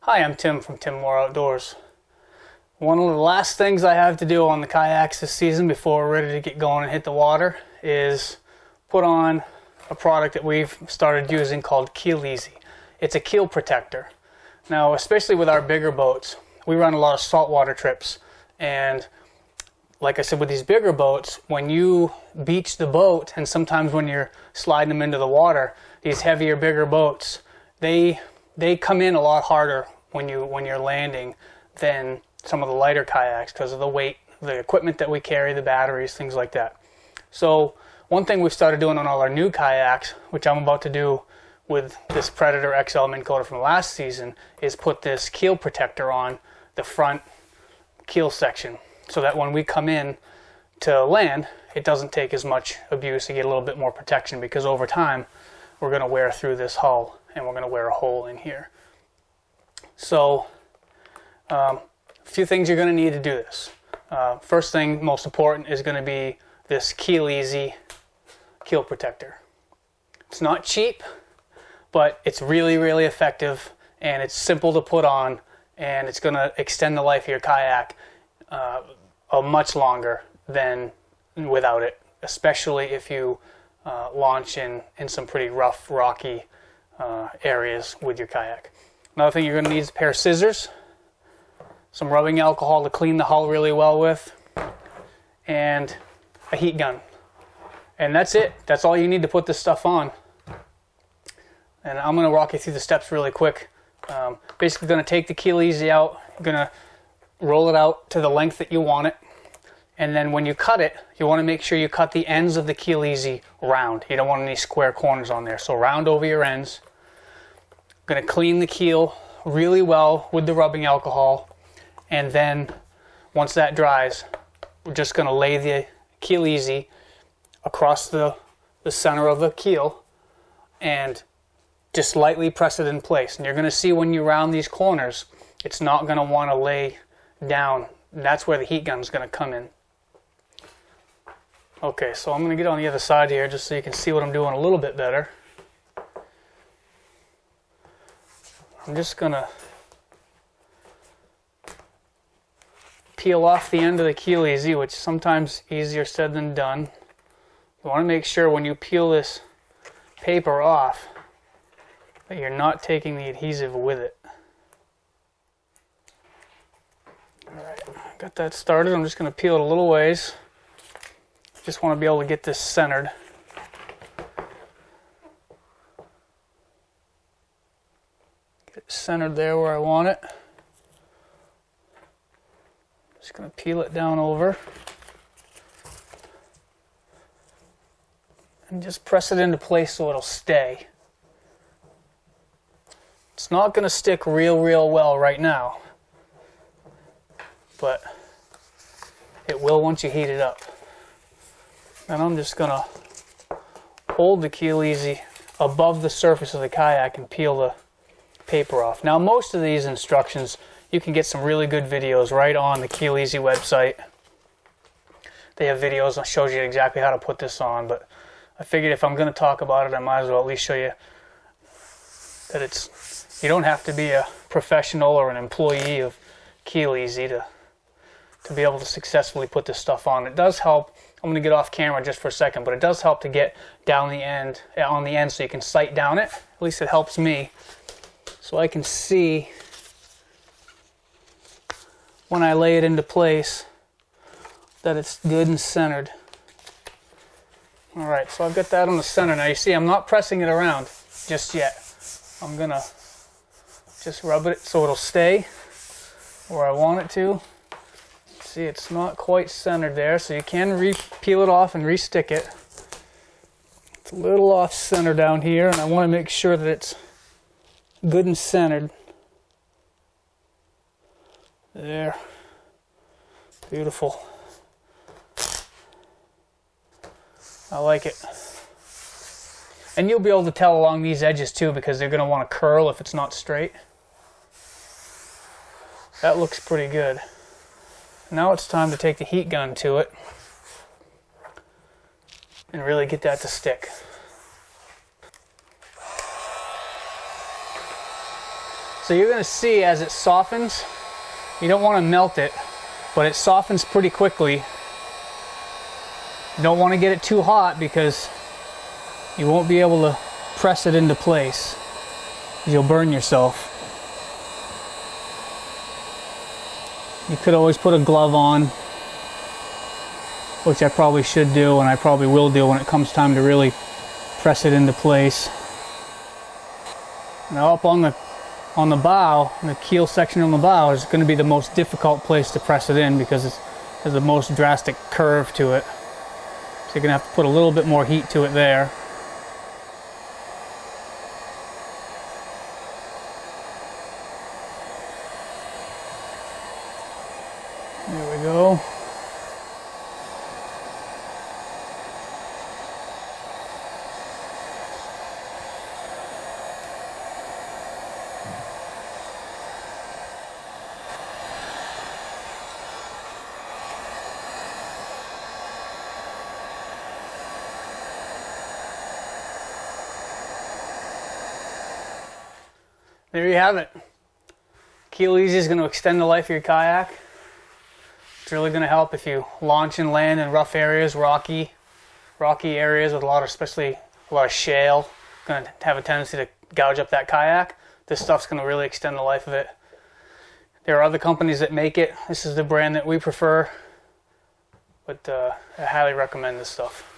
Hi, I'm Tim from Tim Moore Outdoors. One of the last things I have to do on the kayaks this season before we're ready to get going and hit the water is put on a product that we've started using called Keel Eazy. It's a keel protector. Now, especially with our bigger boats, we run a lot of saltwater trips, and like I said, with these bigger boats, when you beach the boat, and sometimes when you're sliding them into the water, these heavier, bigger boats, they come in a lot harder when you're landing than some of the lighter kayaks because of the weight, the equipment that we carry, the batteries, things like that. So one thing we've started doing on all our new kayaks, which I'm about to do with this Predator XL Minn Kota from last season, is put this keel protector on the front keel section so that when we come in to land, it doesn't take as much abuse. You get a little bit more protection because over time we're going to wear through this hull and we're going to wear a hole in here. So a few things you're going to need to do this. First thing, most important, is going to be this Keel Eazy keel protector. It's not cheap, but it's really, really effective, and it's simple to put on, and it's going to extend the life of your kayak much longer than without it, especially if you launch in some pretty rough, rocky areas with your kayak. Another thing you're going to need is a pair of scissors, some rubbing alcohol to clean the hull really well with, and a heat gun. And that's it. That's all you need to put this stuff on. And I'm going to walk you through the steps really quick. Basically going to take the Keel Eazy out, going to roll it out to the length that you want it. And then when you cut it, you want to make sure you cut the ends of the Keel Eazy round. You don't want any square corners on there. So round over your ends. Going to clean the keel really well with the rubbing alcohol. And then once that dries, we're just going to lay the Keel Eazy across the center of the keel and just lightly press it in place. And you're going to see when you round these corners, it's not going to want to lay down. And that's where the heat gun is going to come in. Okay, so I'm going to get on the other side here just so you can see what I'm doing a little bit better. I'm just going to peel off the end of the Keel Eazy, which is sometimes easier said than done. You want to make sure when you peel this paper off that you're not taking the adhesive with it. Alright, got that started. I'm just going to peel it a little ways. Just want to be able to get this centered. Get it centered there where I want it. Just going to peel it down over. And just press it into place so it'll stay. It's not going to stick real well right now, but it will once you heat it up. And I'm just going to hold the Keel Eazy above the surface of the kayak and peel the paper off. Now, most of these instructions, you can get some really good videos right on the Keel Eazy website. They have videos that shows you exactly how to put this on, but I figured if I'm going to talk about it, I might as well at least show you that you don't have to be a professional or an employee of Keel Eazy to be able to successfully put this stuff on. It does help. I'm going to get off camera just for a second, but it does help to get down the end, on the end, so you can sight down it. At least it helps me, so I can see when I lay it into place that it's good and centered. Alright, so I've got that on the center. Now you see I'm not pressing it around just yet. I'm going to just rub it so it'll stay where I want it to. See, it's not quite centered there, so you can peel it off and re-stick it. It's a little off center down here, and I want to make sure that it's good and centered. There. Beautiful. I like it. And you'll be able to tell along these edges too, because they're going to want to curl if it's not straight. That looks pretty good. Now it's time to take the heat gun to it and really get that to stick. So you're going to see as it softens, you don't want to melt it, but it softens pretty quickly. You don't want to get it too hot because you won't be able to press it into place. You'll burn yourself. You could always put a glove on, which I probably should do, and I probably will do when it comes time to really press it into place. Now up on the bow, the keel section on the bow is going to be the most difficult place to press it in because it has the most drastic curve to it. So you're going to have to put a little bit more heat to it there. There we go. There you have it. Keel Eazy is going to extend the life of your kayak. It's really going to help if you launch and land in rough areas, rocky areas with especially a lot of shale. Going to have a tendency to gouge up that kayak. This stuff's going to really extend the life of it. There are other companies that make it. This is the brand that we prefer, but I highly recommend this stuff.